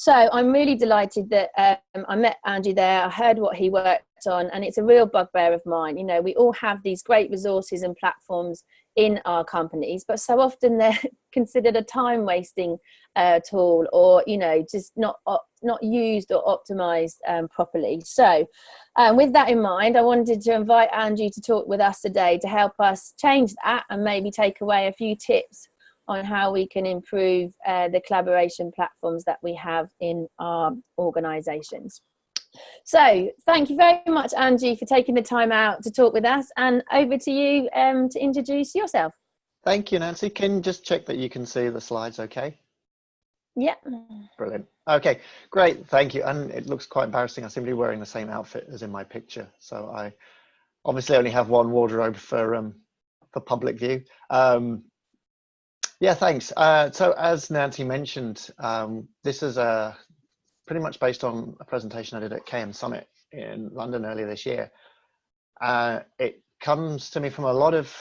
So I'm really delighted that I met Andrew there. I heard what he worked on, and it's a real bugbear of mine. You know, we all have these great resources and platforms in our companies, but so often they're considered a time wasting tool, or, you know, just not used or optimized properly. So with that in mind, I wanted to invite Andrew to talk with us today to help us change that and maybe take away a few tips on how we can improve the collaboration platforms that we have in our organizations. So thank you very much, Angie, for taking the time out to talk with us, and over to you to introduce yourself. Thank you, Nancy. Can you just check that you can see the slides okay? Yeah. Brilliant. Okay, great. Thank you. And it looks quite embarrassing. I seem to be wearing the same outfit as in my picture. So I obviously only have one wardrobe for public view. Yeah, thanks. So as Nancy mentioned, this is pretty much based on a presentation I did at KM Summit in London earlier this year. It comes to me from a lot of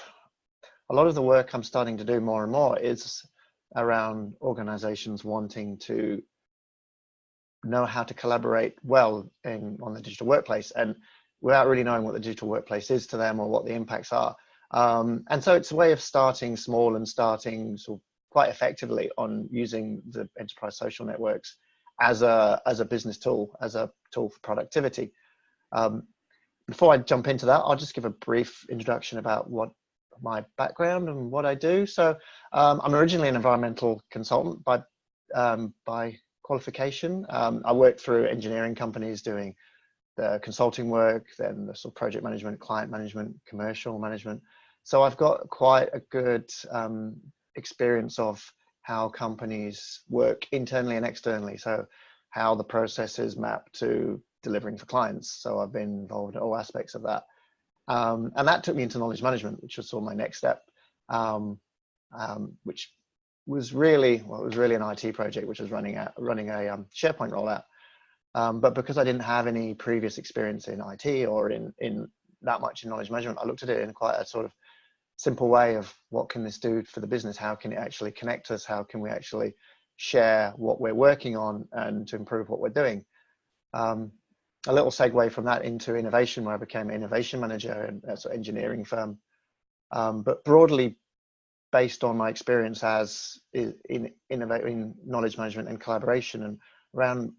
the work I'm starting to do more and more is around organizations wanting to know how to collaborate well on the digital workplace, and without really knowing what the digital workplace is to them or what the impacts are. And so it's a way of starting small and starting sort of quite effectively on using the enterprise social networks as a business tool, as a tool for productivity. Before I jump into that, I'll just give a brief introduction about what my background and what I do. So I'm originally an environmental consultant by qualification. I worked through engineering companies doing the consulting work, then the sort of project management, client management, commercial management. So I've got quite a good experience of how companies work internally and externally. So how the processes map to delivering for clients. So I've been involved in all aspects of that. And that took me into knowledge management, which was sort of my next step, which was really, it was really an IT project, which was running a SharePoint rollout. But because I didn't have any previous experience in IT or in that much in knowledge management, I looked at it in quite a sort of simple way of what can this do for the business? How can it actually connect us? How can we actually share what we're working on and to improve what we're doing? A little segue from that into innovation, where I became an innovation manager in a sort of engineering firm. But broadly based on my experience in knowledge management and collaboration, and around,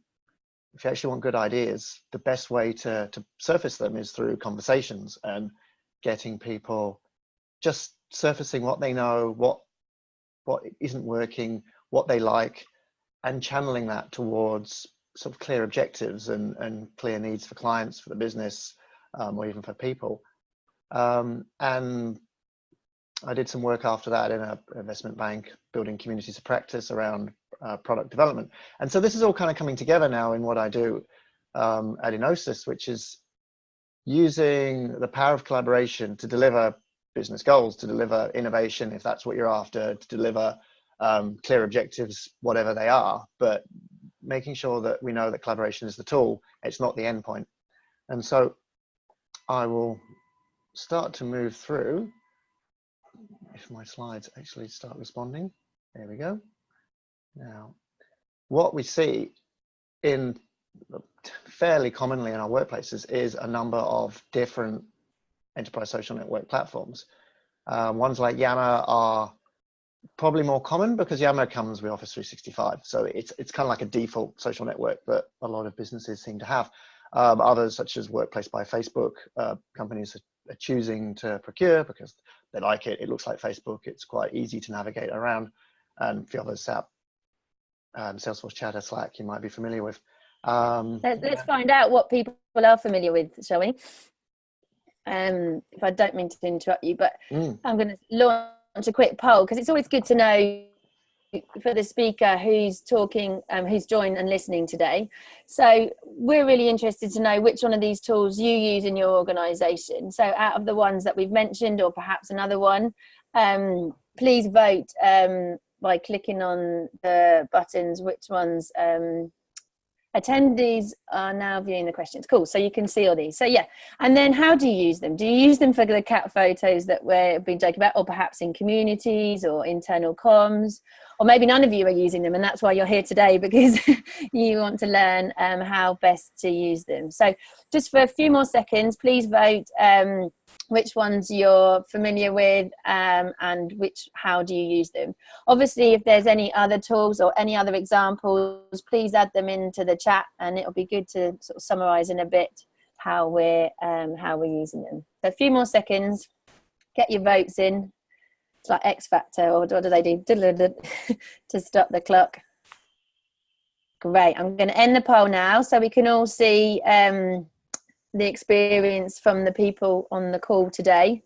if you actually want good ideas, the best way to surface them is through conversations and getting people just surfacing what they know, what isn't working, what they like, and channeling that towards sort of clear objectives and clear needs for clients, for the business, or even for people. And I did some work after that in an investment bank, building communities of practice around product development. And so this is all kind of coming together now in what I do at Innosis, which is using the power of collaboration to deliver business goals, to deliver innovation, if that's what you're after, to deliver clear objectives, whatever they are, but making sure that we know that collaboration is the tool, it's not the end point. And so I will start to move through, if my slides actually start responding. There we go. Now, what we see in fairly commonly in our workplaces is a number of different enterprise social network platforms. Ones like Yammer are probably more common because Yammer comes with Office 365. So it's kind of like a default social network that a lot of businesses seem to have. Others, such as Workplace by Facebook, companies are choosing to procure because they like it. It looks like Facebook. It's quite easy to navigate around. And a few others, Salesforce Chatter, Slack, you might be familiar with. Let's find out what people are familiar with, shall we? If I don't mean to interrupt you, but I'm going to launch a quick poll, because it's always good to know for the speaker who's talking, who's joined and listening today. So we're really interested to know which one of these tools you use in your organization. So out of the ones that we've mentioned, or perhaps another one, please vote by clicking on the buttons, which ones. Attendees are now viewing the questions. Cool, so you can see all these. So yeah, and then how do you use them? Do you use them for the cat photos that we've been joking about, or perhaps in communities or internal comms? or maybe none of you are using them, and that's why you're here today, because you want to learn how best to use them. So just for a few more seconds, please vote which ones you're familiar with, and how do you use them. Obviously, if there's any other tools or any other examples, please add them into the chat, and it'll be good to sort of summarize in a bit how we're using them. So a few more seconds, get your votes in. It's like X Factor, or what do they do to stop the clock? Great. I'm going to end the poll now so we can all see the experience from the people on the call today.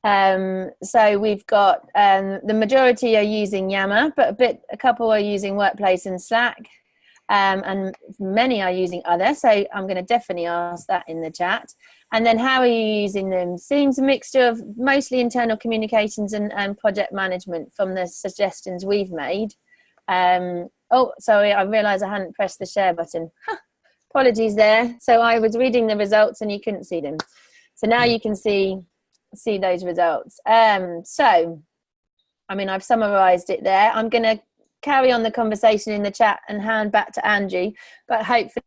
So we've got the majority are using Yammer, but a couple are using Workplace and Slack, and many are using other. So I'm going to definitely ask that in the chat. And then how are you using them? Seems a mixture of mostly internal communications and project management from the suggestions we've made. Oh, sorry, I realised I hadn't pressed the share button. Apologies there. So I was reading the results and you couldn't see them. So now you can see those results. So, I mean, I've summarised it there. I'm going to carry on the conversation in the chat and hand back to Angie, but hopefully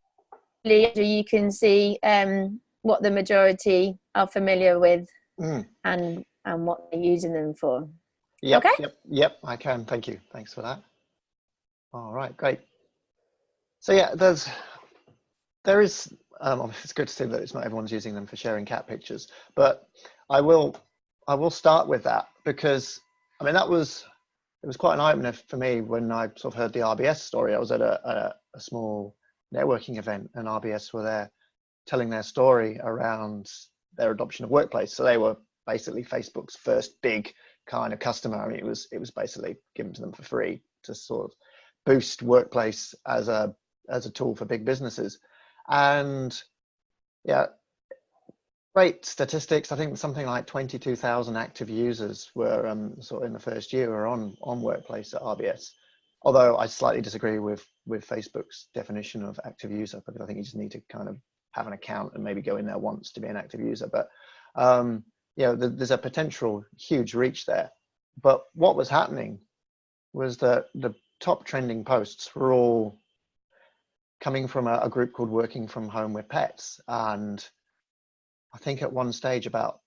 you can see what the majority are familiar with and what they're using them for. Yep, okay? Yep, I can. Thank you. Thanks for that. All right, great. So yeah, there is, it's good to see that it's not everyone's using them for sharing cat pictures, but I will start with that because, I mean, it was quite an eye-opener for me when I sort of heard the RBS story. I was at a small networking event and RBS were there telling their story around their adoption of Workplace. So they were basically Facebook's first big kind of customer. I mean, it was basically given to them for free to sort of boost Workplace as a tool for big businesses. And yeah, great statistics. I think something like 22,000 active users were sort of in the first year were on Workplace at RBS. Although I slightly disagree with Facebook's definition of active user, because I think you just need to kind of have an account and maybe go in there once to be an active user. But you know, there's a potential huge reach there. But what was happening was that the top trending posts were all coming from a group called Working From Home with Pets. And I think at one stage about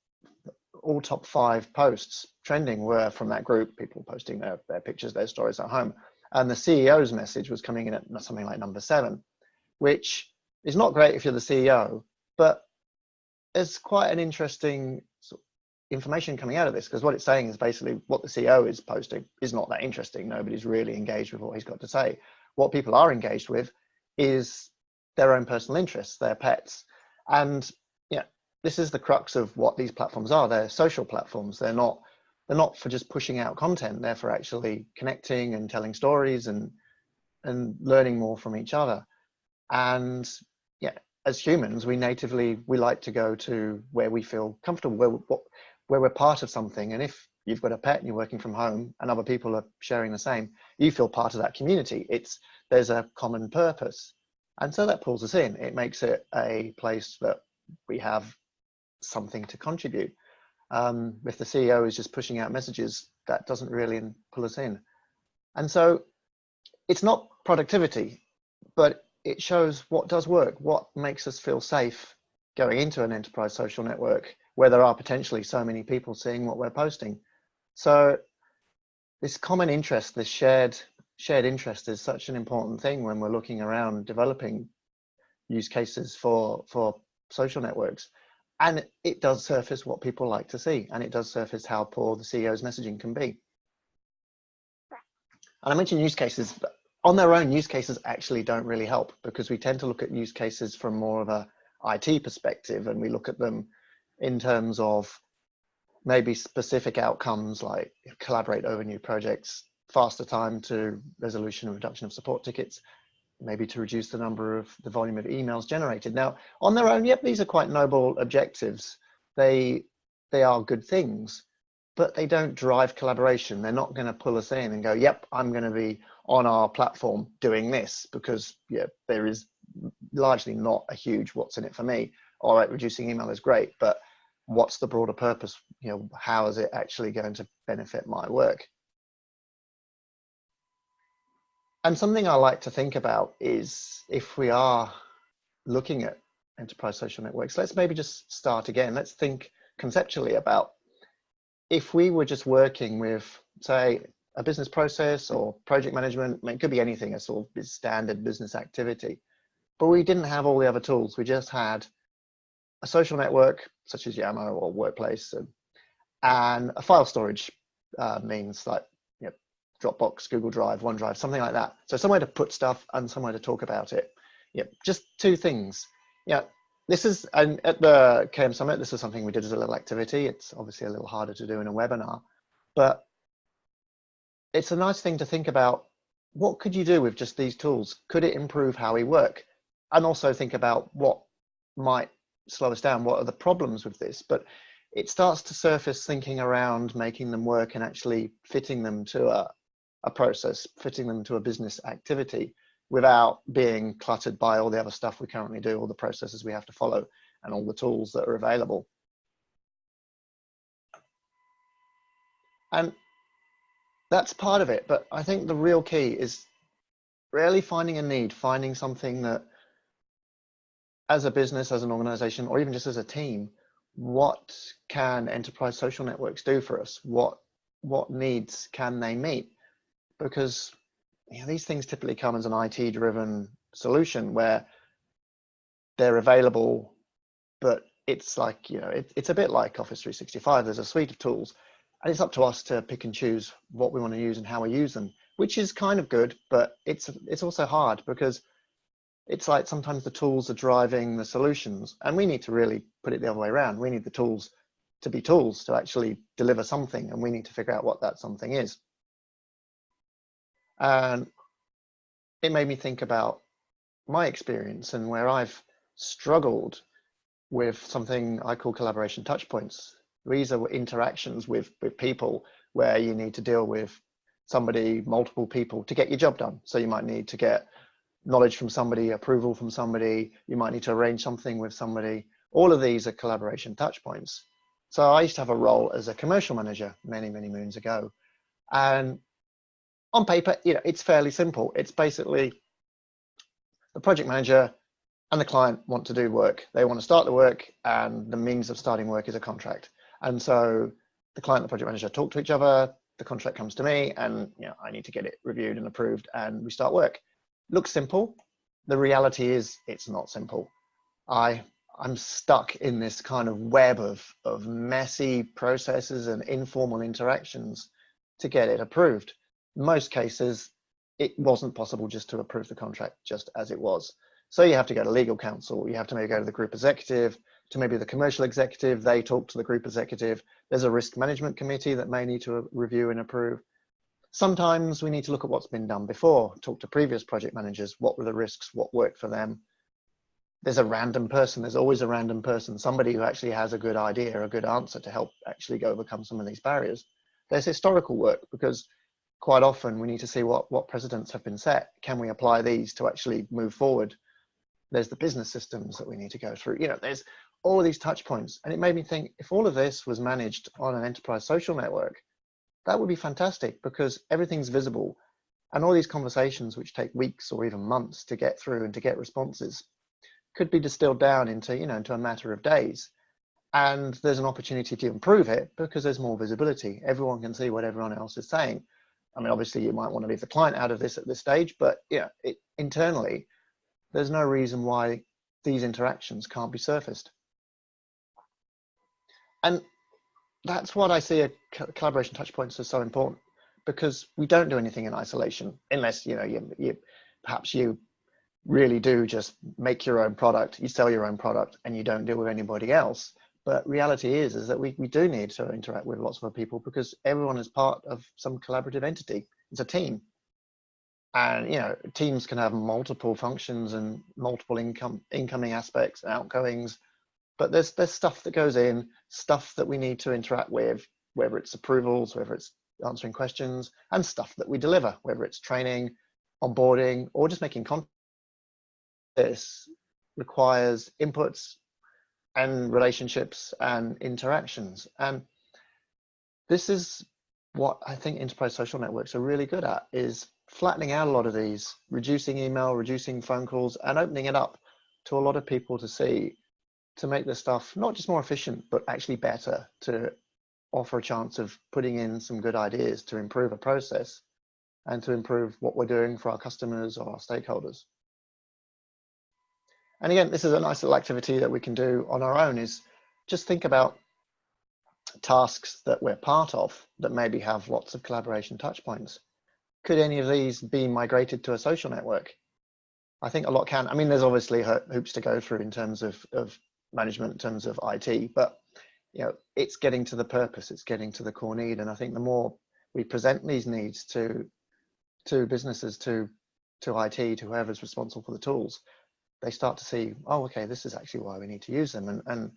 all top 5 posts trending were from that group, people posting their pictures, their stories at home. And the CEO's message was coming in at something like number 7, which is not great if you're the CEO, but there's quite an interesting sort of information coming out of this, because what it's saying is basically what the CEO is posting is not that interesting. Nobody's really engaged with what he's got to say. What people are engaged with is their own personal interests, their pets. And yeah, this is the crux of what these platforms are. They're social platforms. They're not for just pushing out content. They're for actually connecting and telling stories and learning more from each other. And yeah, as humans, we like to go to where we feel comfortable, where we're part of something. And if you've got a pet and you're working from home and other people are sharing the same, you feel part of that community. There's a common purpose. And so that pulls us in. It makes it a place that we have something to contribute. If the CEO is just pushing out messages, that doesn't really pull us in. And so it's not productivity, but it shows what does work, what makes us feel safe going into an enterprise social network where there are potentially so many people seeing what we're posting. So this common interest, this shared interest is such an important thing when we're looking around developing use cases for social networks. And it does surface what people like to see, and it does surface how poor the CEO's messaging can be. And I mentioned use cases, but on their own, use cases actually don't really help, because we tend to look at use cases from more of a IT perspective, and we look at them in terms of maybe specific outcomes like collaborate over new projects, faster time to resolution and reduction of support tickets, maybe to reduce the volume of emails generated. Now, on their own, yep, these are quite noble objectives. They are good things, but they don't drive collaboration. They're not going to pull us in and go, yep, I'm going to be on our platform doing this, because yeah, there is largely not a huge what's in it for me. All right, reducing email is great, but what's the broader purpose? You know, how is it actually going to benefit my work? And something I like to think about is, if we are looking at enterprise social networks, let's maybe just start again. Let's think conceptually about, if we were just working with, say, a business process or project management, it could be anything, a sort of standard business activity, but we didn't have all the other tools. We just had a social network such as Yammer or Workplace, and a file storage means like, you know, Dropbox, Google Drive, OneDrive, something like that. So somewhere to put stuff and somewhere to talk about it. Yeah, just two things. Yeah, this is, and at the KM Summit, this is something we did as a little activity. It's obviously a little harder to do in a webinar, but it's a nice thing to think about. What could you do with just these tools? Could it improve how we work? And also think about what might slow us down. What are the problems with this? But it starts to surface thinking around making them work and actually fitting them to a process, fitting them to a business activity without being cluttered by all the other stuff we currently do, all the processes we have to follow, and all the tools that are available. And that's part of it. But I think the real key is really finding a need, finding something that, as a business, as an organization, or even just as a team, what can enterprise social networks do for us? What needs can they meet? Because, you know, these things typically come as an IT driven solution where they're available, but it's like, you know, it's a bit like Office 365. There's a suite of tools, and it's up to us to pick and choose what we want to use and how we use them, which is kind of good, but it's also hard, because it's like sometimes the tools are driving the solutions, and we need to really put it the other way around. We need the tools to be tools to actually deliver something, and we need to figure out what that something is. And it made me think about my experience and where I've struggled with something I call collaboration touchpoints. These are interactions with people where you need to deal with somebody, multiple people, to get your job done. So you might need to get knowledge from somebody, approval from somebody, you might need to arrange something with somebody. All of these are collaboration touchpoints. So I used to have a role as a commercial manager many moons ago. And on paper, you know, it's fairly simple. It's basically the project manager and the client want to do work. They want to start the work, and the means of starting work is a contract. And so the client and the project manager talk to each other, the contract comes to me, and, you know, I need to get it reviewed and approved, and we start work. Looks simple. The reality is it's not simple. I'm stuck in this kind of web of messy processes and informal interactions to get it approved. In most cases, it wasn't possible just to approve the contract just as it was. So you have to go to legal counsel, you have to maybe go to the group executive, to maybe the commercial executive, they talk to the group executive. There's a risk management committee that may need to review and approve. Sometimes we need to look at what's been done before, talk to previous project managers, what were the risks, what worked for them. There's a random person, there's always a random person, somebody who actually has a good idea, a good answer to help actually go overcome some of these barriers. There's historical work, because quite often we need to see what precedents have been set. Can we apply these to actually move forward? There's the business systems that we need to go through. You know, there's all of these touch points. And it made me think, if all of this was managed on an enterprise social network, that would be fantastic, because everything's visible, and all these conversations, which take weeks or even months to get through and to get responses, could be distilled down into, you know, into a matter of days. And there's an opportunity to improve it because there's more visibility. Everyone can see what everyone else is saying. I mean, obviously you might want to leave the client out of this at this stage, but yeah, internally, there's no reason why these interactions can't be surfaced. And that's what I see collaboration touchpoints as so important, because we don't do anything in isolation, unless, you know, perhaps you really do just make your own product, you sell your own product, and you don't deal with anybody else. But reality is that we do need to interact with lots of other people, because everyone is part of some collaborative entity. It's a team. And, you know, teams can have multiple functions and multiple incoming aspects and outgoings, but there's stuff that goes in, stuff that we need to interact with, whether it's approvals, whether it's answering questions, and stuff that we deliver, whether it's training, onboarding, or just making content. This requires inputs and relationships and interactions. And this is what I think enterprise social networks are really good at, is flattening out a lot of these, reducing email, reducing phone calls, and opening it up to a lot of people to see, to make this stuff not just more efficient, but actually better, to offer a chance of putting in some good ideas to improve a process and to improve what we're doing for our customers or our stakeholders. And again, this is a nice little activity that we can do on our own, is just think about tasks that we're part of that maybe have lots of collaboration touch points. Could any of these be migrated to a social network? I think a lot can. I mean, there's obviously hoops to go through in terms of management, in terms of IT, but you know, it's getting to the purpose, it's getting to the core need. And I think the more we present these needs to businesses, to IT, to whoever's responsible for the tools, they start to see, oh, okay, this is actually why we need to use them, and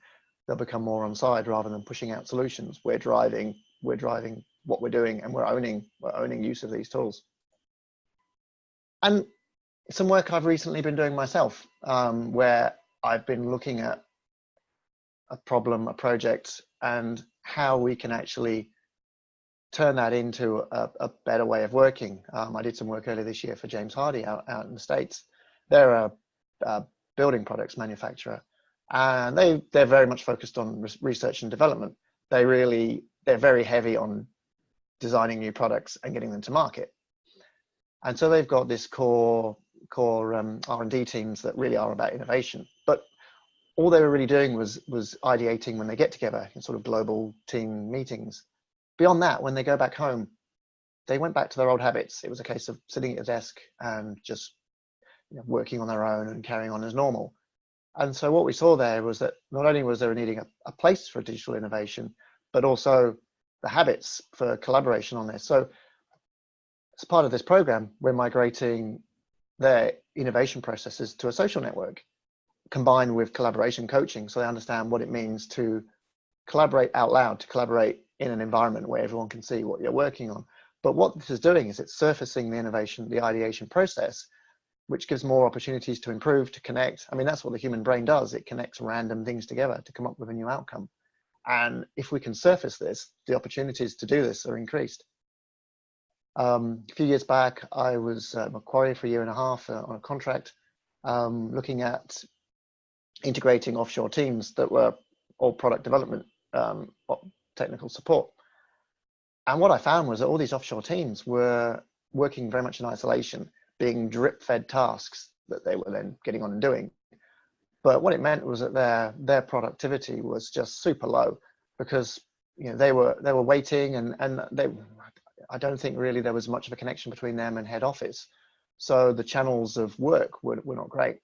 they'll become more on side rather than pushing out solutions. We're driving what we're doing, and we're owning use of these tools. And some work I've recently been doing myself, where I've been looking at a problem, a project, and how we can actually turn that into a better way of working. I did some work earlier this year for James Hardie out in the States. They're a building products manufacturer, and they're very much focused on research and development. They're very heavy on designing new products and getting them to market. And so they've got this core R&D teams that really are about innovation. But all they were really doing was ideating when they get together in sort of global team meetings. Beyond that, when they go back home, they went back to their old habits. It was a case of sitting at a desk and just working on their own and carrying on as normal. And so what we saw there was that not only was there needing a place for digital innovation, but also the habits for collaboration on this. So as part of this program, we're migrating their innovation processes to a social network, combined with collaboration coaching, so they understand what it means to collaborate out loud, to collaborate in an environment where everyone can see what you're working on. But what this is doing is it's surfacing the innovation, the ideation process, which gives more opportunities to improve, to connect. I mean, that's what the human brain does. It connects random things together to come up with a new outcome. And if we can surface this, the opportunities to do this are increased. A few years back, I was at Macquarie for a year and a half on a contract, looking at integrating offshore teams that were all product development, technical support. And what I found was that all these offshore teams were working very much in isolation, being drip-fed tasks that they were then getting on and doing. But what it meant was that their productivity was just super low, because they were waiting, and I don't think really there was much of a connection between them and head office. So the channels of work were not great,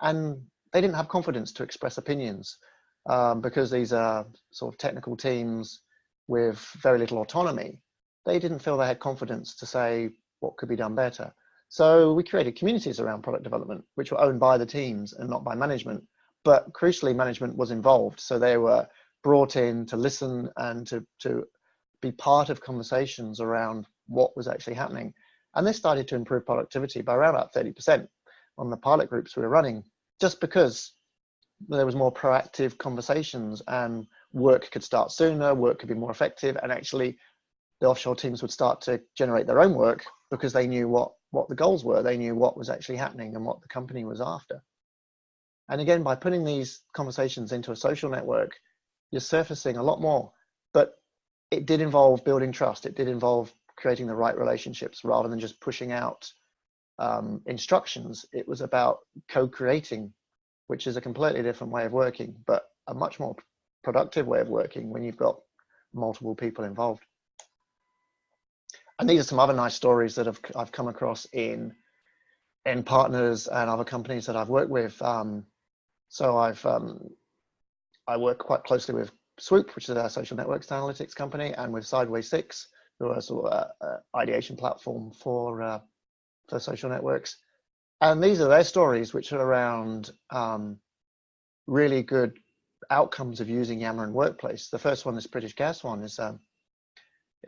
and they didn't have confidence to express opinions, because these are sort of technical teams with very little autonomy. They didn't feel they had confidence to say what could be done better. So we created communities around product development, which were owned by the teams and not by management. But crucially, management was involved. So they were brought in to listen and to be part of conversations around what was actually happening. And this started to improve productivity by around about 30% on the pilot groups we were running, just because there was more proactive conversations and work could start sooner, work could be more effective, and actually the offshore teams would start to generate their own work because they knew what the goals were. They knew what was actually happening and what the company was after. And again, by putting these conversations into a social network, you're surfacing a lot more. But it did involve building trust. It did involve creating the right relationships rather than just pushing out instructions. It was about co-creating, which is a completely different way of working, but a much more productive way of working when you've got multiple people involved. And these are some other nice stories that I've come across in partners and other companies that I've worked with. So I work quite closely with Swoop, which is our social networks analytics company, and with Sideways 6, who are sort of an ideation platform for social networks. And these are their stories, which are around really good outcomes of using Yammer and Workplace. The first one, this British Gas one, is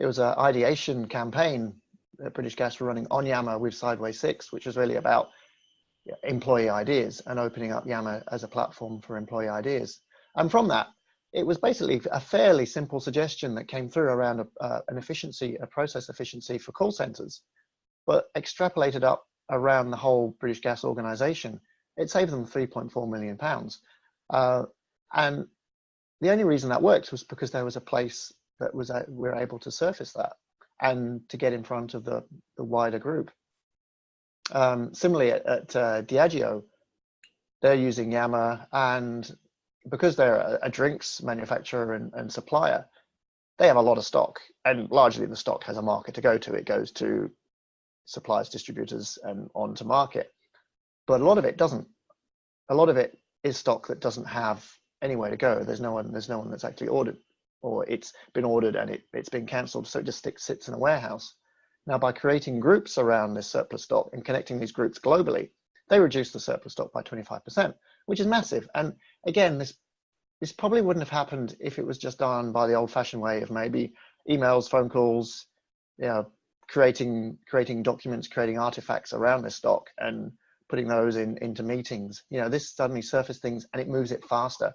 it was an ideation campaign that British Gas were running on Yammer with Sideways 6, which was really about employee ideas and opening up Yammer as a platform for employee ideas. And from that, it was basically a fairly simple suggestion that came through around an efficiency, a process efficiency for call centers. but extrapolated up around the whole British Gas organisation, it saved them £3.4 million. And the only reason that worked was because there was a place that we were able to surface that and to get in front of the wider group. Similarly, at Diageo, they're using Yammer, and because they're a drinks manufacturer and supplier, they have a lot of stock, and largely the stock has a market to go to. It goes to suppliers, distributors, and on to market. But a lot of it doesn't. A lot of it is stock that doesn't have anywhere to go. There's no one that's actually ordered, or it's been ordered and it's been cancelled, so it just sits in a warehouse. Now, by creating groups around this surplus stock and connecting these groups globally, they reduce the surplus stock by 25%, which is massive. And again, this probably wouldn't have happened if it was just done by the old-fashioned way of maybe emails, phone calls, creating documents, creating artifacts around this stock and putting those into meetings. This suddenly surfaced things and it moves it faster.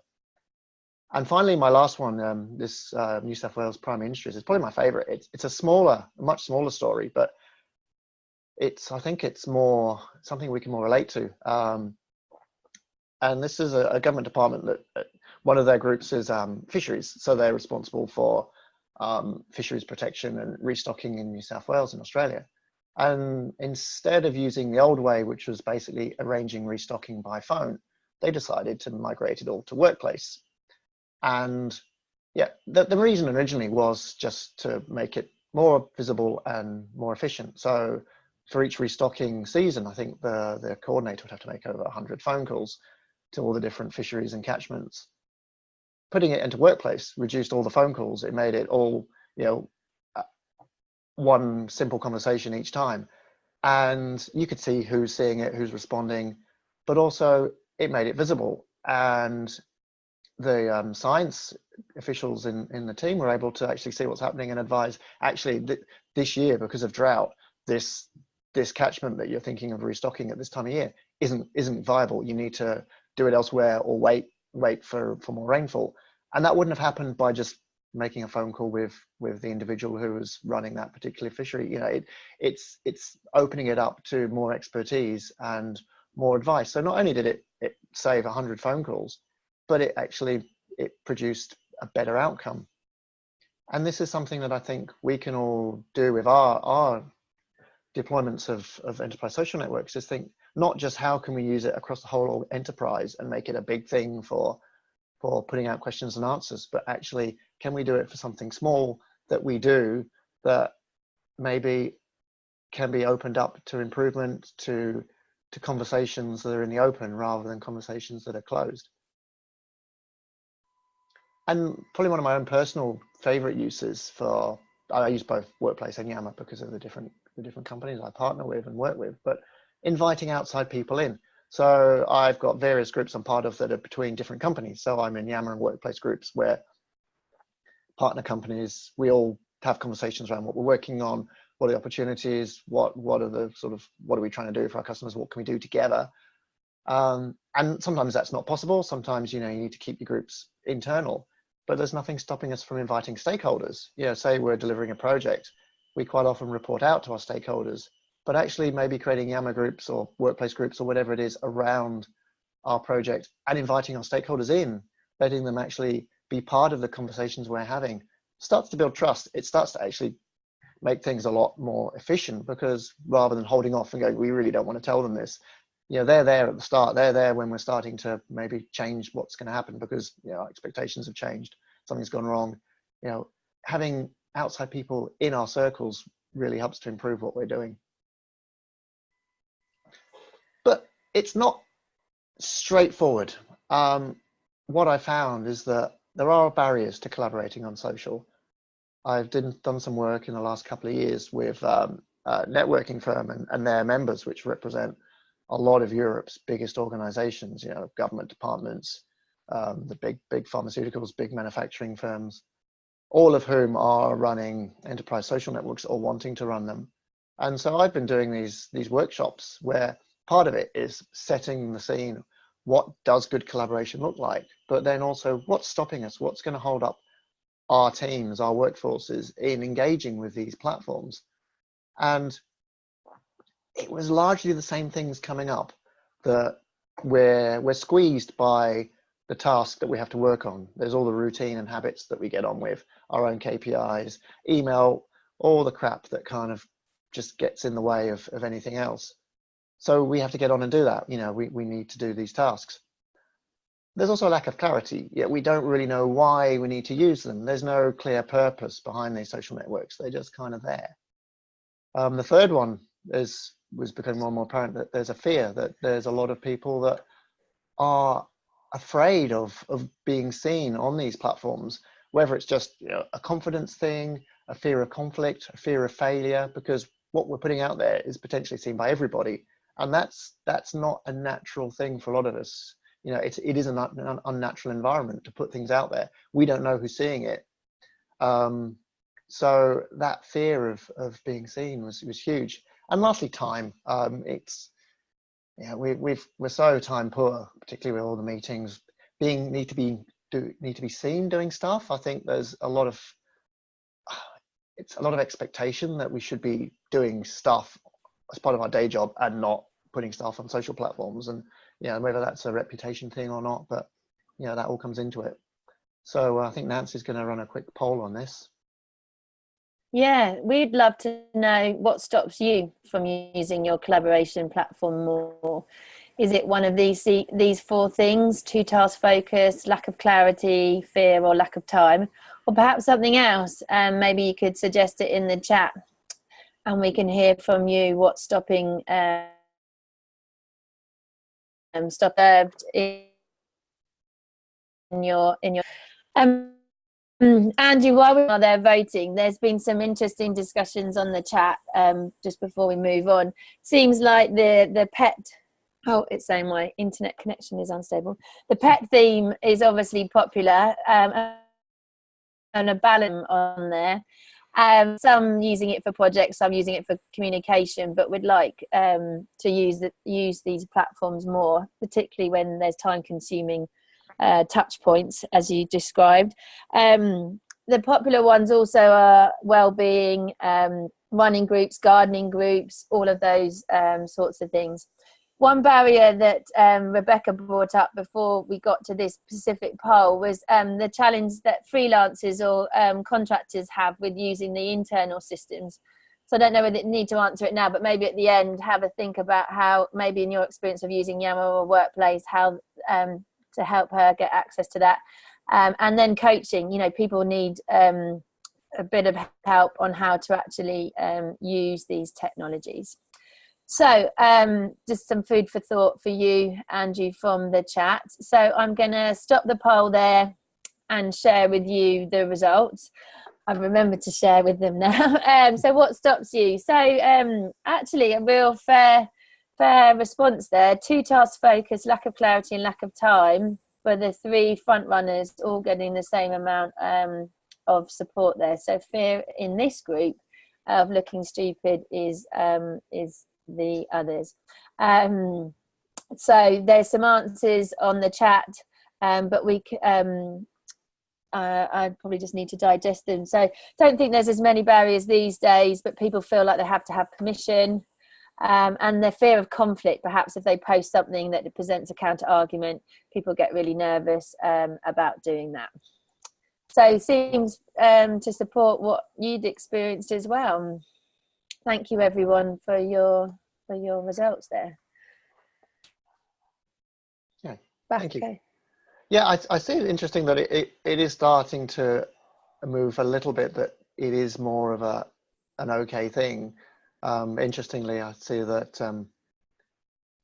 And finally, my last one, this New South Wales Primary Industries is probably my favorite. It's a much smaller story, but I think it's more something we can more relate to. And this is a government department that one of their groups is fisheries. So they're responsible for fisheries protection and restocking in New South Wales and Australia. And instead of using the old way, which was basically arranging restocking by phone, they decided to migrate it all to Workplace. And yeah, the reason originally was just to make it more visible and more efficient. So for each restocking season, I think the coordinator would have to make over 100 phone calls to all the different fisheries and catchments. Putting it into Workplace reduced all the phone calls. It made it all, one simple conversation each time. And you could see who's seeing it, who's responding, but also it made it visible. And the science officials in the team were able to actually see what's happening and advise, actually, this year, because of drought, this catchment that you're thinking of restocking at this time of year isn't viable. You need to do it elsewhere or wait for more rainfall. And that wouldn't have happened by just making a phone call with the individual who was running that particular fishery. It's opening it up to more expertise and more advice. So not only did it save 100 phone calls, but it produced a better outcome. And this is something that I think we can all do with our deployments of enterprise social networks, is think not just how can we use it across the whole enterprise and make it a big thing for putting out questions and answers, but actually, can we do it for something small that we do that maybe can be opened up to improvement, to conversations that are in the open rather than conversations that are closed. And probably one of my own personal favorite uses I use both Workplace and Yammer because of the different companies I partner with and work with, but inviting outside people in. So I've got various groups I'm part of that are between different companies. So I'm in Yammer and Workplace groups where partner companies, we all have conversations around what we're working on, what are the opportunities, what are we trying to do for our customers, what can we do together. And sometimes that's not possible. Sometimes, you need to keep your groups internal, but there's nothing stopping us from inviting stakeholders. Say we're delivering a project, we quite often report out to our stakeholders, but actually maybe creating Yammer groups or Workplace groups or whatever it is around our project and inviting our stakeholders in, letting them actually be part of the conversations we're having, starts to build trust. It starts to actually make things a lot more efficient, because rather than holding off and going, we really don't want to tell them this, they're there at the start. They're there when we're starting to maybe change what's going to happen because our expectations have changed, something's gone wrong. Having outside people in our circles really helps to improve what we're doing. But it's not straightforward. What I found is that there are barriers to collaborating on social. I've done some work in the last couple of years with a networking firm and their members, which represent a lot of Europe's biggest organizations, government departments, the big pharmaceuticals, big manufacturing firms, all of whom are running enterprise social networks or wanting to run them. And so I've been doing these workshops where part of it is setting the scene. What does good collaboration look like? But then also, what's stopping us? What's going to hold up our teams, our workforces in engaging with these platforms? And it was largely the same things coming up, that we're squeezed by the task that we have to work on. There's all the routine and habits that we get on with, our own KPIs, email, all the crap that kind of just gets in the way of anything else. So we have to get on and do that. You know, we need to do these tasks. There's also a lack of clarity, yet we don't really know why we need to use them. There's no clear purpose behind these social networks. They're just kind of there. The third one was becoming more and more apparent, that there's a fear that there's a lot of people that are afraid of being seen on these platforms, whether it's just, you know, a confidence thing, a fear of conflict, a fear of failure, because what we're putting out there is potentially seen by everybody, and that's not a natural thing for a lot of us. You know, it is an unnatural environment to put things out there. We don't know who's seeing it. So that fear of being seen was huge. And lastly, time. We're so time poor, particularly with all the meetings. Need to be seen doing stuff. I think there's a lot of expectation that we should be doing stuff as part of our day job and not putting stuff on social platforms. And whether that's a reputation thing or not, but that all comes into it. So I think Nancy's going to run a quick poll on this. Yeah, we'd love to know what stops you from using your collaboration platform more. Is it one of these 4 things: 2 task focus, lack of clarity, fear, or lack of time, or perhaps something else? And maybe you could suggest it in the chat, and we can hear from you what's stopping in your Andrew, while we are there voting, there's been some interesting discussions on the chat just before we move on. Seems like the pet, it's saying my internet connection is unstable. The pet theme is obviously popular, and a balance on there. Some using it for projects, some using it for communication, but would like to use these platforms more, particularly when there's time-consuming touch points, as you described. The popular ones also are well-being, running groups, gardening groups, all of those sorts of things. One barrier that Rebecca brought up before we got to this specific poll was the challenge that freelancers or contractors have with using the internal systems. So I don't know whether you need to answer it now, but maybe at the end have a think about how, maybe in your experience of using Yammer or Workplace, how to help her get access to that. And then coaching, people need a bit of help on how to actually use these technologies. So just some food for thought for you, Andrew, from the chat. So I'm going to stop the poll there and share with you the results. I've remembered to share with them now. So what stops you? So actually a real fair response there. 2 task focus, lack of clarity and lack of time were the 3 front runners, all getting the same amount of support there. So fear in this group of looking stupid is the others. So there's some answers on the chat, but I probably just need to digest them. So don't think there's as many barriers these days, but people feel like they have to have permission. And the fear of conflict, perhaps if they post something that presents a counter argument, people get really nervous about doing that. So seems to support what you'd experienced as well. Thank you everyone for your results there. Yeah, thank you. Yeah, I see it interesting that it is starting to move a little bit, that it is more of an okay thing. Interestingly, I see that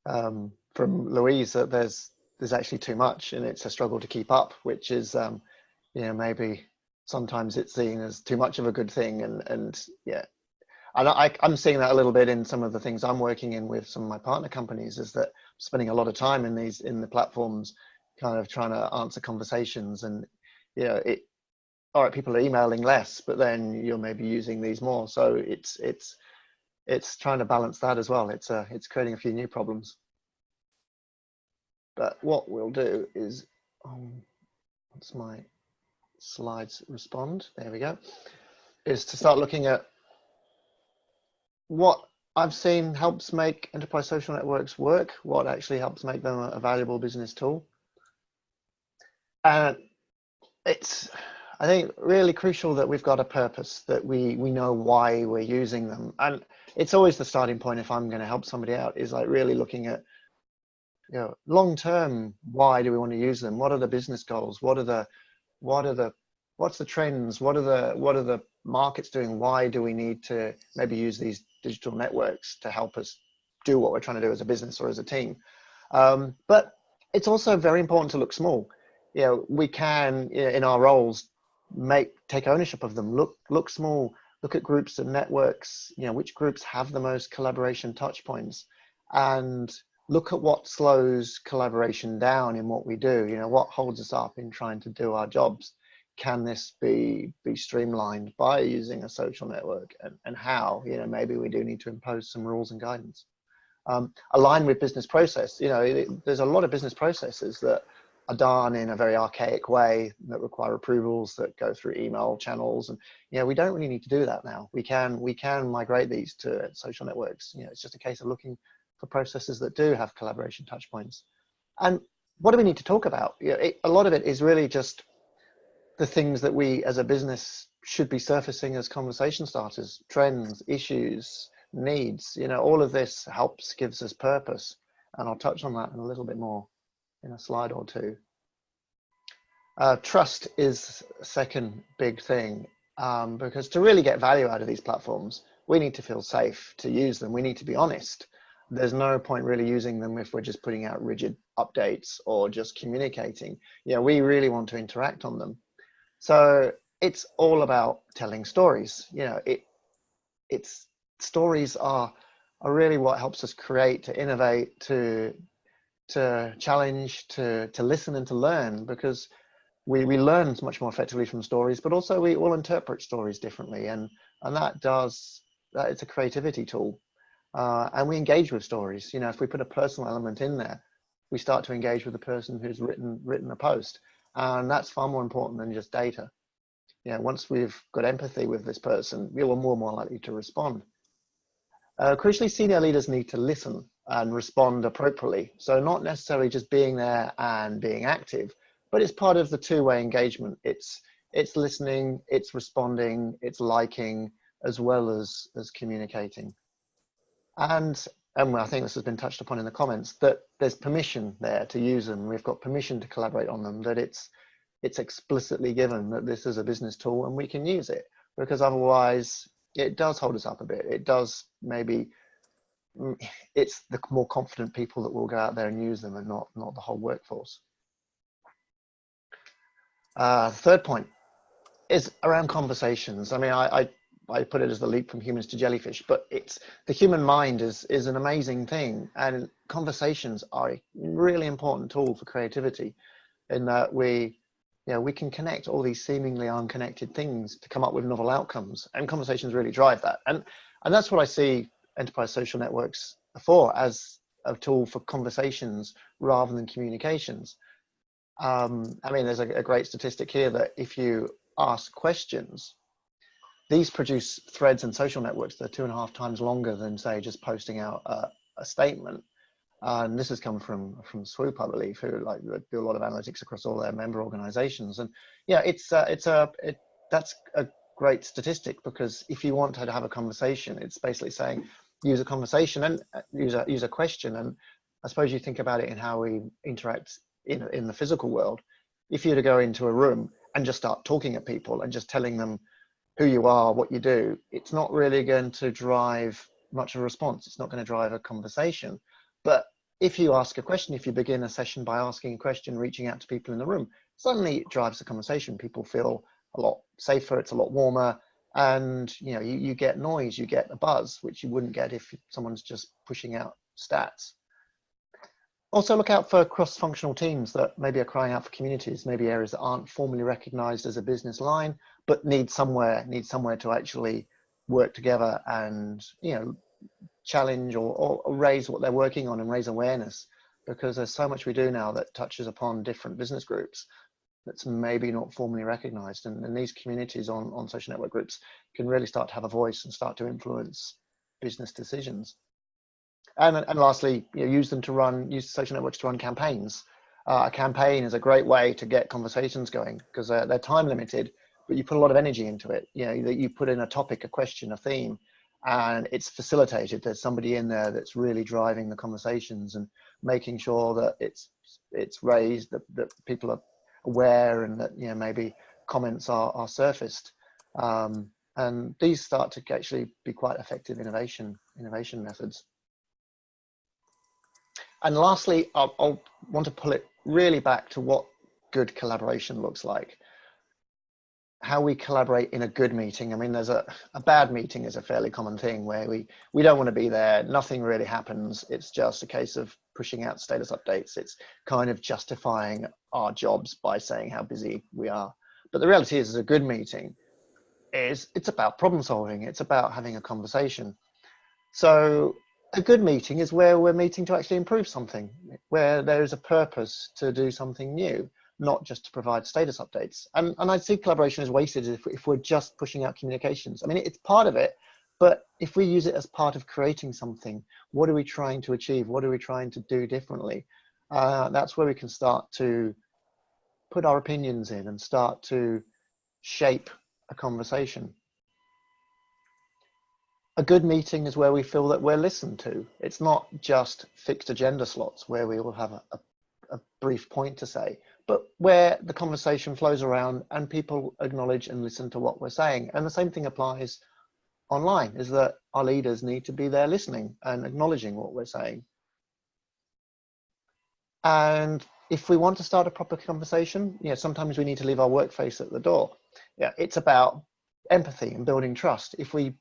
from Louise that there's actually too much, and it's a struggle to keep up, which is maybe sometimes it's seen as too much of a good thing, and I'm seeing that a little bit in some of the things I'm working in with some of my partner companies, is that I'm spending a lot of time in the platforms, kind of trying to answer conversations, and all right, people are emailing less, but then you're maybe using these more, so it's trying to balance that as well. It's creating a few new problems. But what we'll do is, once my slides respond, there we go, is to start looking at what I've seen helps make enterprise social networks work, what actually helps make them a valuable business tool. And it's, I think, really crucial that we've got a purpose, that we know why we're using them. And it's always the starting point if I'm going to help somebody out, is like really looking at, you know, long term, why do we want to use them? What are the business goals? What's the trends? What are the markets doing? Why do we need to maybe use these digital networks to help us do what we're trying to do as a business or as a team? But it's also very important to look small. You know, we can, in our roles, take ownership of them. Look small. Look at groups and networks. You know, which groups have the most collaboration touch points, and look at what slows collaboration down in what we do. You know, what holds us up in trying to do our jobs. Can this be streamlined by using a social network, and how? You know, maybe we do need to impose some rules and guidance. Align with business process. You know, there's a lot of business processes that are done in a very archaic way that require approvals that go through email channels, and you know, we don't really need to do that now. We can migrate these to social networks. You know, it's just a case of looking for processes that do have collaboration touch points. And what do we need to talk about? You know, a lot of it is really just the things that we as a business should be surfacing as conversation starters: trends, issues, needs. You know, all of this helps, gives us purpose, and I'll touch on that in a little bit more in a slide or two. Trust is a second big thing, because to really get value out of these platforms, we need to feel safe to use them. We need to be honest. There's no point really using them if we're just putting out rigid updates or just communicating. You know, we really want to interact on them. So it's all about telling stories. You know, it's stories are really what helps us create, to innovate, to challenge, to listen and to learn, because we learn much more effectively from stories, but also we all interpret stories differently, and that it's a creativity tool. And we engage with stories. You know, if we put a personal element in there, we start to engage with the person who's written a post, and that's far more important than just data. You know, once we've got empathy with this person, we're more likely to respond. Crucially, senior leaders need to listen and respond appropriately. So not necessarily just being there and being active, but it's part of the two-way engagement. It's listening, it's responding, it's liking, as well as communicating. And I think this has been touched upon in the comments, that there's permission there to use them. We've got permission to collaborate on them, that it's explicitly given that this is a business tool and we can use it, because otherwise it does hold us up a bit. It does, maybe it's the more confident people that will go out there and use them, and not the whole workforce. Third point is around conversations. I mean, I put it as the leap from humans to jellyfish, but it's the human mind is an amazing thing, and conversations are a really important tool for creativity, in that we can connect all these seemingly unconnected things to come up with novel outcomes, and conversations really drive that. And that's what I see enterprise social networks for, as a tool for conversations rather than communications. I mean, there's a great statistic here that if you ask questions, these produce threads and social networks that are 2.5 times longer than, say, just posting out a statement. And this has come from Swoop, I believe, who do a lot of analytics across all their member organizations. And yeah, that's a great statistic, because if you want to have a conversation, it's basically saying use a conversation and use a question. And I suppose you think about it in how we interact in the physical world. If you were to go into a room and just start talking at people and just telling them who you are, what you do, it's not really going to drive much of a response. It's not going to drive a conversation. But if you ask a question, if you begin a session by asking a question, reaching out to people in the room, suddenly it drives the conversation. People feel a lot safer, it's a lot warmer, and you get noise, you get a buzz, which you wouldn't get if someone's just pushing out stats. Also look out for cross-functional teams that maybe are crying out for communities, maybe areas that aren't formally recognized as a business line, but need somewhere to actually work together and challenge or raise what they're working on and raise awareness, because there's so much we do now that touches upon different business groups that's maybe not formally recognized, and these communities on social network groups can really start to have a voice and start to influence business decisions. And lastly, use social networks to run campaigns. A campaign is a great way to get conversations going because they're time limited, but you put a lot of energy into it. That you put in a topic, a question, a theme, and it's facilitated. There's somebody in there that's really driving the conversations and making sure that it's raised, that people are aware, and that maybe comments are surfaced. And these start to actually be quite effective innovation methods. And lastly, I'll want to pull it really back to what good collaboration looks like. How we collaborate in a good meeting. I mean, there's a bad meeting is a fairly common thing where we don't want to be there. Nothing really happens. It's just a case of pushing out status updates. It's kind of justifying our jobs by saying how busy we are. But the reality is a good meeting it's about problem solving. It's about having a conversation. So a good meeting is where we're meeting to actually improve something, where there is a purpose to do something new, not just to provide status updates. And I see collaboration as wasted if we're just pushing out communications. I mean, it's part of it, but if we use it as part of creating something, what are we trying to achieve? What are we trying to do differently? That's where we can start to put our opinions in and start to shape a conversation. A good meeting is where we feel that we're listened to. It's not just fixed agenda slots where we will have a brief point to say, but where the conversation flows around and people acknowledge and listen to what we're saying. And the same thing applies online, is that our leaders need to be there listening and acknowledging what we're saying. And if we want to start a proper conversation, sometimes we need to leave our work face at the door. It's about empathy and building trust. If we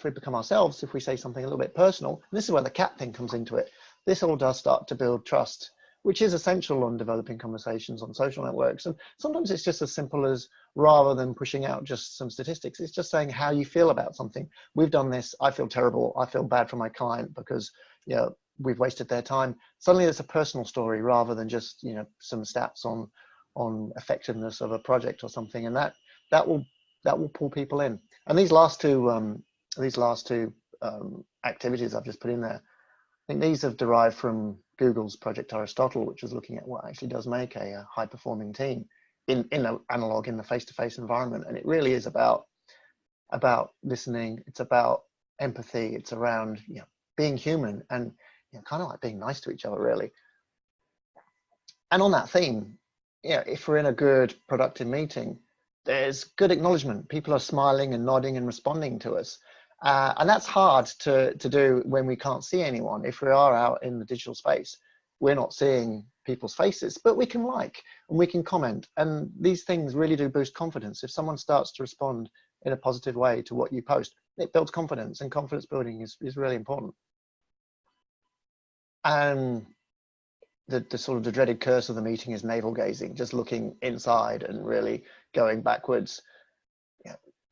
become ourselves, if we say something a little bit personal, and this is where the cat thing comes into it, this all does start to build trust, which is essential on developing conversations on social networks. And sometimes it's just as simple as, rather than pushing out just some statistics, it's just saying how you feel about something. We've done this, I feel terrible, I feel bad for my client because we've wasted their time. Suddenly it's a personal story rather than just some stats on effectiveness of a project or something, and that will pull people in. And these last two activities I've just put in there, I think these have derived from Google's Project Aristotle, which is looking at what actually does make a high-performing team in the analog, in the face-to-face environment. And it really is about listening. It's about empathy. It's around being human and kind of like being nice to each other, really. And on that theme, if we're in a good, productive meeting, there's good acknowledgement. People are smiling and nodding and responding to us. And that's hard to do when we can't see anyone. If we are out in the digital space, we're not seeing people's faces, but we can like and we can comment. And these things really do boost confidence. If someone starts to respond in a positive way to what you post, it builds confidence, and confidence building is really important. And the sort of the dreaded curse of the meeting is navel gazing, just looking inside and really going backwards.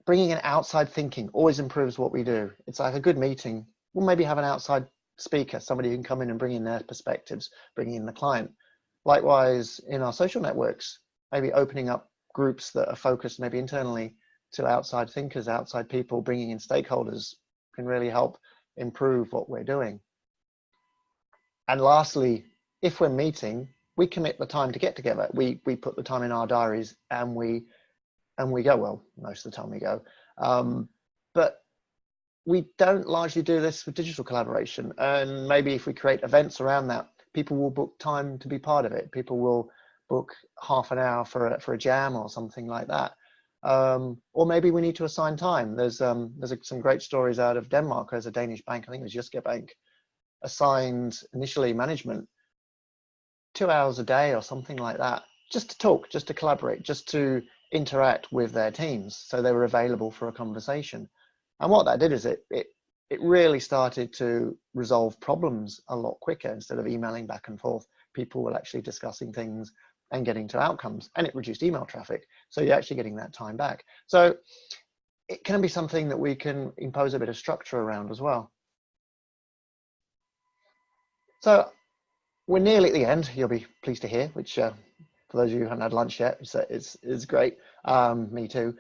Bringing in outside thinking always improves what we do. It's like a good meeting. We'll maybe have an outside speaker, somebody who can come in and bring in their perspectives, bringing in the client. Likewise, in our social networks, maybe opening up groups that are focused maybe internally to outside thinkers, outside people, bringing in stakeholders can really help improve what we're doing. And lastly, if we're meeting, we commit the time to get together. We put the time in our diaries and we go, well, most of the time we go. But we don't largely do this with digital collaboration. And maybe if we create events around that, people will book time to be part of it. People will book half an hour for a jam or something like that. Or maybe we need to assign time. There's some great stories out of Denmark. There's a Danish bank, I think it was Jyske Bank, assigned initially management 2 hours a day or something like that, just to talk, just to collaborate, just to interact with their teams. So they were available for a conversation. And what that did is it really started to resolve problems a lot quicker. Instead of emailing back and forth, people were actually discussing things and getting to outcomes, and it reduced email traffic. So you're actually getting that time back. So it can be something that we can impose a bit of structure around as well. So we're nearly at the end, you'll be pleased to hear, which for those of you who haven't had lunch yet, it's great. Me too.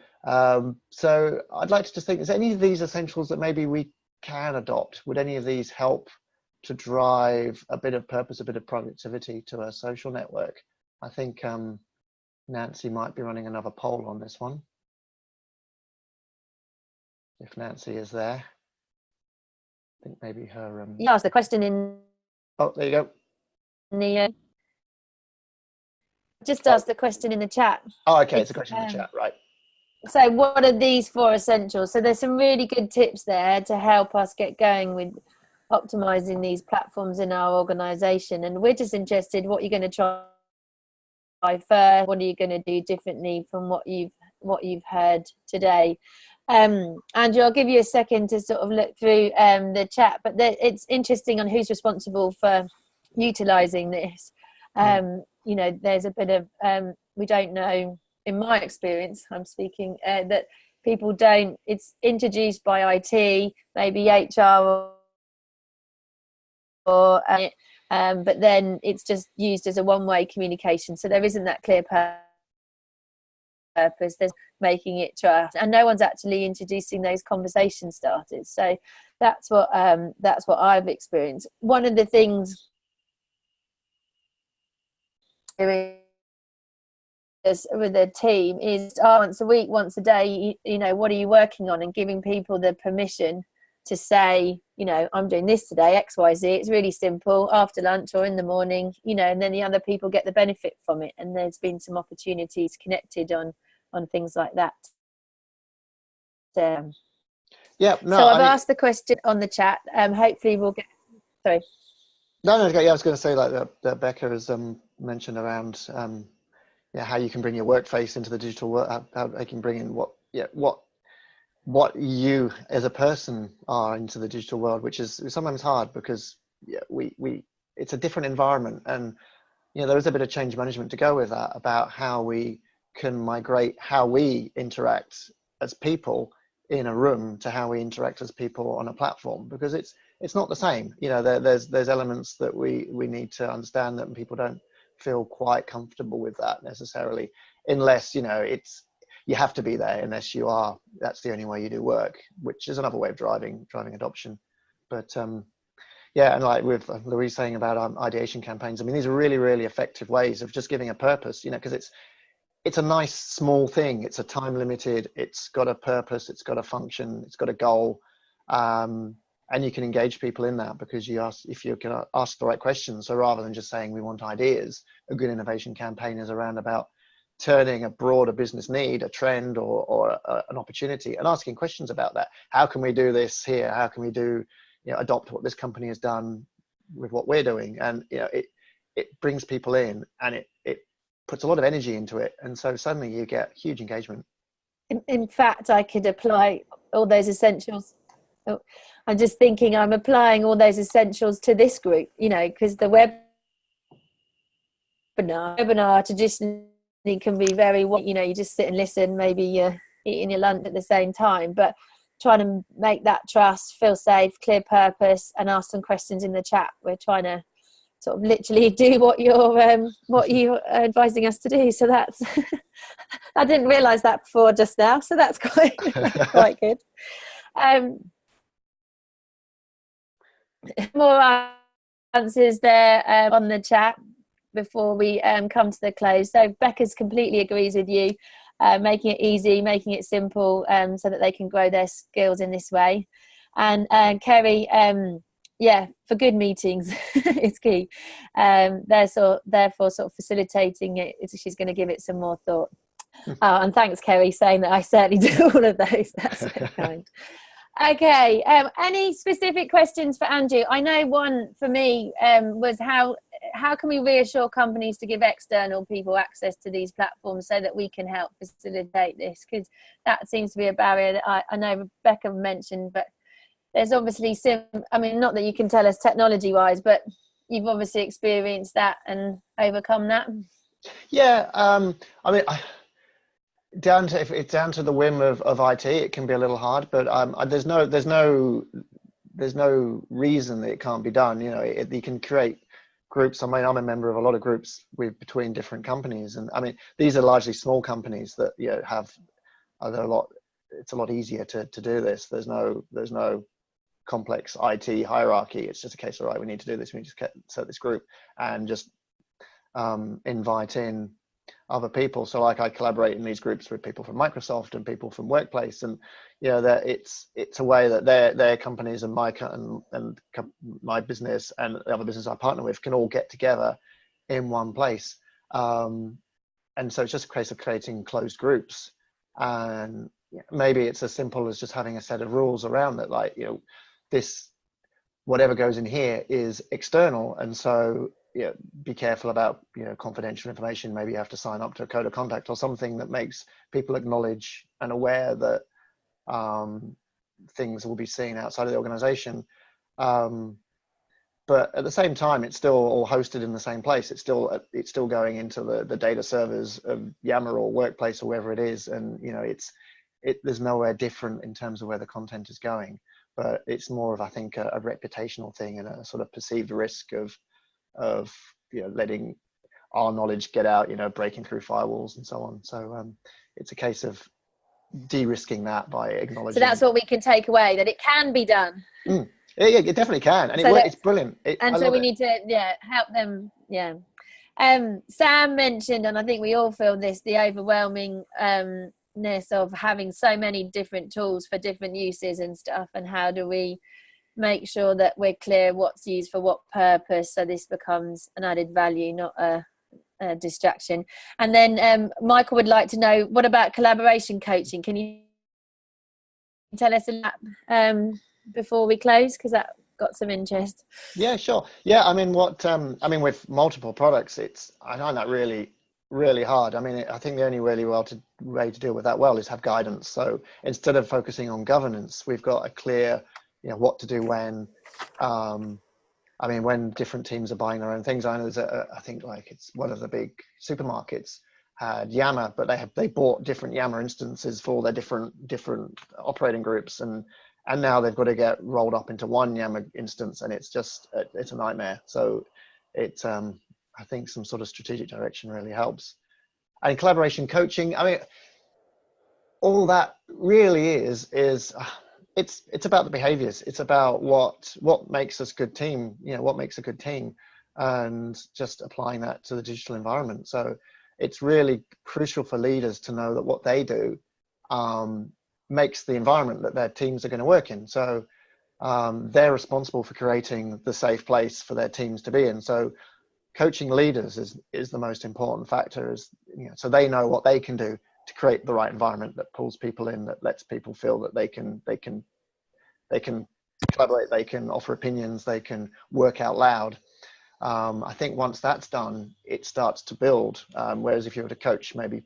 So I'd like to just think, is there any of these essentials that maybe we can adopt, would any of these help to drive a bit of purpose, a bit of productivity to a social network? I think Nancy might be running another poll on this one. If Nancy is there, I think maybe her. You asked the question in. Oh, there you go. The just asked the question in the chat. Oh, okay, it's a question in the chat, right? So what are these 4 essentials? So there's some really good tips there to help us get going with optimizing these platforms in our organization. And we're just interested what you're going to try first. What are you going to do differently from what you've heard today? Andrew, I'll give you a second to sort of look through the chat, but it's interesting on who's responsible for utilizing this. You know, there's a bit of we don't know. In my experience, I'm speaking, that people don't, it's introduced by IT, maybe HR, or but then it's just used as a one-way communication. So there isn't that clear purpose. There's making it trust, and no one's actually introducing those conversation starters. So that's what I've experienced. One of the things with a team is once a week, once a day, you know, what are you working on, and giving people the permission to say, you know, I'm doing this today, XYZ. It's really simple, after lunch or in the morning, you know, and then the other people get the benefit from it. And there's been some opportunities connected on things like that. Yeah, no. So I've asked the question on the chat. Hopefully we'll get. Sorry. No. Yeah, I was going to say, like that Becca has mentioned around. How you can bring your work face into the digital world, how they can bring in what you as a person are into the digital world, which is sometimes hard because it's a different environment, and you know there is a bit of change management to go with that, about how we can migrate how we interact as people in a room to how we interact as people on a platform, because it's not the same. You know, there's elements that we need to understand that people don't feel quite comfortable with that necessarily, unless, you know, you have to be there, unless you are, that's the only way you do work, which is another way of driving adoption. But yeah, and like with Louise saying about ideation campaigns, I mean, these are really, really effective ways of just giving a purpose, you know, because it's a nice small thing. It's a time limited, it's got a purpose, it's got a function, it's got a goal, and you can engage people in that because if you can ask the right questions. So rather than just saying we want ideas, a good innovation campaign is around about turning a broader business need, a trend, or an opportunity, and asking questions about that. How can we do this here? How can we adopt what this company has done with what we're doing? And you know, it brings people in, and it puts a lot of energy into it, and so suddenly you get huge engagement. In fact, I could apply all those essentials. Oh, I'm just thinking I'm applying all those essentials to this group, you know, because the webinar traditionally can be very, you know, you just sit and listen, maybe you're eating your lunch at the same time, but trying to make that trust, feel safe, clear purpose, and ask some questions in the chat. We're trying to sort of literally do what you're advising us to do. So that's I didn't realize that before just now, so that's quite good. More answers there on the chat before we come to the close. So Becca's completely agrees with you, making it easy, making it simple, so that they can grow their skills in this way. And Kerry, for good meetings is key. Therefore sort of facilitating it, she's going to give it some more thought. And thanks, Kerry, saying that I certainly do all of those. That's so kind. Okay, any specific questions for Andrew? I know one for me was how can we reassure companies to give external people access to these platforms so that we can help facilitate this? Because that seems to be a barrier that I know Rebecca mentioned, but there's obviously I mean, not that you can tell us technology-wise, but you've obviously experienced that and overcome that. Yeah, I mean, if it's down to the whim of IT, it can be a little hard, but there's no reason that it can't be done. You know, you can create groups. I mean, I'm a member of a lot of groups between different companies, and I mean, these are largely small companies that have a lot. It's a lot easier to do this. There's no complex IT hierarchy. It's just a case of, right, we need to do this, we need to set this group and just invite in other people. So like I collaborate in these groups with people from Microsoft and people from Workplace, and you know that it's a way that their companies and my business and the other business I partner with can all get together in one place. And so it's just a case of creating closed groups, and maybe it's as simple as just having a set of rules around it, like, you know, this, whatever goes in here is external, and so, you know, be careful about, you know, confidential information. Maybe you have to sign up to a code of conduct or something that makes people acknowledge and aware that things will be seen outside of the organization. But at the same time, it's still all hosted in the same place. It's still going into the data servers of Yammer or Workplace or wherever it is, and you know, there's nowhere different in terms of where the content is going. But it's more of, I think, a reputational thing and a sort of perceived risk of you know, letting our knowledge get out, you know, breaking through firewalls and so on. So it's a case of de-risking that by acknowledging. So that's what we can take away, that it can be done. Yeah, it definitely can, and so it's brilliant. So we need to help them. Sam mentioned, and I think we all feel this, the overwhelmingness of having so many different tools for different uses and stuff, and how do we make sure that we're clear what's used for what purpose, so this becomes an added value, not a distraction. And then Michael would like to know, what about collaboration coaching? Can you tell us a lot before we close, because that got some interest? Yeah, sure. Yeah, I mean, with multiple products, I find that really, really hard. I mean, I think the only really way to deal with that well is have guidance. So instead of focusing on governance, we've got a clear, you know, what to do when. I mean, when different teams are buying their own things. I know there's I think like it's one of the big supermarkets had Yammer, but they bought different Yammer instances for their different operating groups, and now they've got to get rolled up into one Yammer instance, and it's a nightmare. So it's I think some sort of strategic direction really helps. And collaboration coaching, I mean, all that really is it's about the behaviors. It's about what makes us a good team, you know, what makes a good team, and just applying that to the digital environment. So it's really crucial for leaders to know that what they do makes the environment that their teams are going to work in. So they're responsible for creating the safe place for their teams to be in. So coaching leaders is the most important factor, is, you know, so they know what they can do to create the right environment that pulls people in, that lets people feel that they can collaborate, they can offer opinions, they can work out loud. I think once that's done, it starts to build. Whereas if you were to coach maybe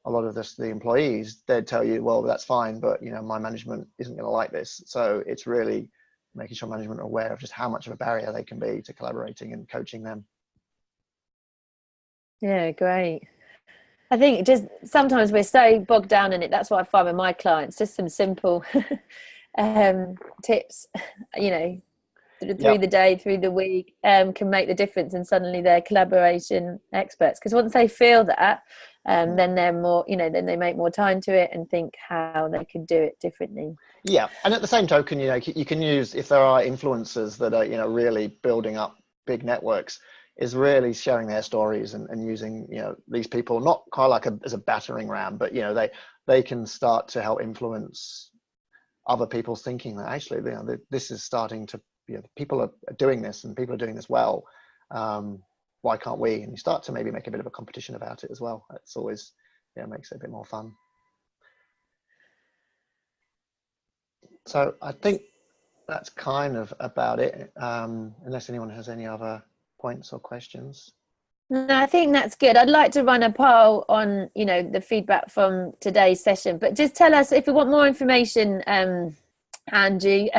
a lot of the employees, they'd tell you, well, that's fine, but you know, my management isn't going to like this. So it's really making sure management are aware of just how much of a barrier they can be to collaborating and coaching them. Yeah, great. I think just sometimes we're so bogged down in it. That's what I find with my clients. Just some simple tips, you know, through the day, through the week, can make the difference, and suddenly they're collaboration experts. Because once they feel that, then they're more, you know, then they make more time to it and think how they could do it differently. Yeah, and at the same token, you know, you can use, if there are influencers that are, you know, really building up big networks, is really sharing their stories and using, you know, these people not quite like as a battering ram, but you know, they can start to help influence other people's thinking that actually, you know, this is starting to, you know, people are doing this and people are doing this well. Why can't we? And you start to maybe make a bit of a competition about it as well. It's always, yeah, makes it a bit more fun. So I think that's kind of about it, unless anyone has any other points or questions. No, I think that's good. I'd like to run a poll on, you know, the feedback from today's session, but just tell us if we want more information, Angie,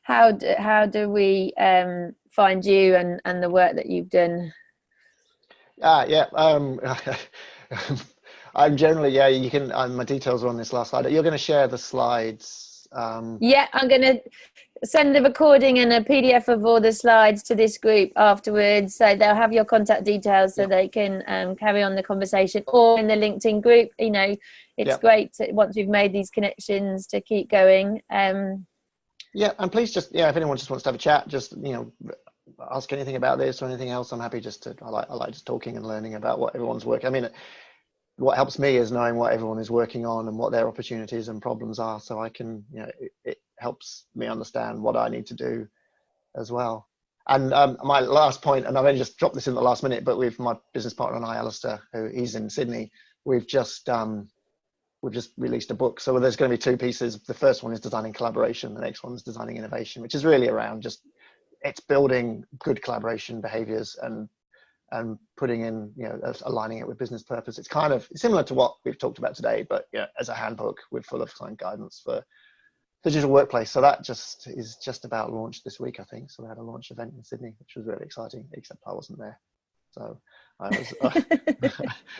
how do we find you and the work that you've done? I'm generally, you can, my details are on this last slide. You're going to share the slides. Yeah, I'm going to send the recording and a PDF of all the slides to this group afterwards, so they'll have your contact details so they can carry on the conversation, or in the LinkedIn group. You know, it's great to, once we've made these connections, to keep going. Yeah, and please just, yeah, if anyone just wants to have a chat, just, you know, ask anything about this or anything else. I'm happy just to, I like just talking and learning about what everyone's working. I mean, what helps me is knowing what everyone is working on and what their opportunities and problems are, so I can, you know, it helps me understand what I need to do as well. And my last point, and I've only just dropped this in the last minute, but with my business partner and I, Alistair, who he's in Sydney, we've just released a book. So there's going to be two pieces. The first one is designing collaboration. The next one is designing innovation, which is really around just, it's building good collaboration behaviors and putting in, you know, aligning it with business purpose. It's kind of similar to what we've talked about today, but yeah, as a handbook with full of kind of guidance for digital workplace. So that just is just about launched this week, I think. So we had a launch event in Sydney, which was really exciting, except I wasn't there. So I was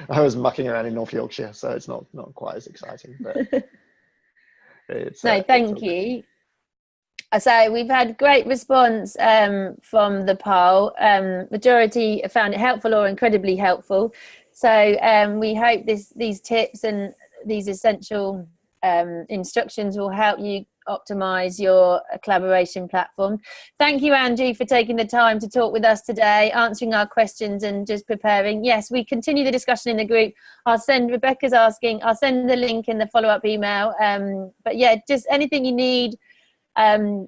I was mucking around in North Yorkshire, so it's not quite as exciting, but it's no, thank you. So we've had great response from the poll. Majority found it helpful or incredibly helpful. So we hope these tips and these essential instructions will help you optimize your collaboration platform. Thank you, Andrew, for taking the time to talk with us today, answering our questions and just preparing. Yes, we continue the discussion in the group. Rebecca's asking, I'll send the link in the follow-up email. But yeah, just anything you need,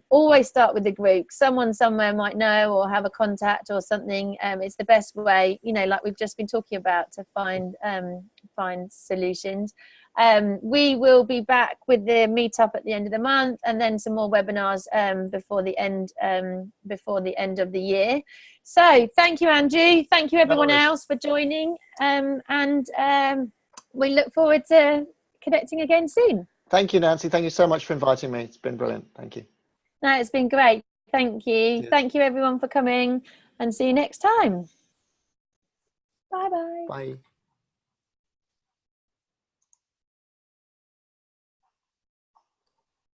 always start with the group. Someone somewhere might know or have a contact or something. It's the best way, you know, like we've just been talking about, to find solutions. We will be back with the meetup at the end of the month, and then some more webinars before the end of the year. So thank you, Andrew. Thank you everyone else for joining, and we look forward to connecting again soon. Thank you, Nancy. Thank you so much for inviting me. It's been brilliant. Thank you. No, it's been great. Thank you. Yes. Thank you everyone for coming, and see you next time. Bye-bye. Bye.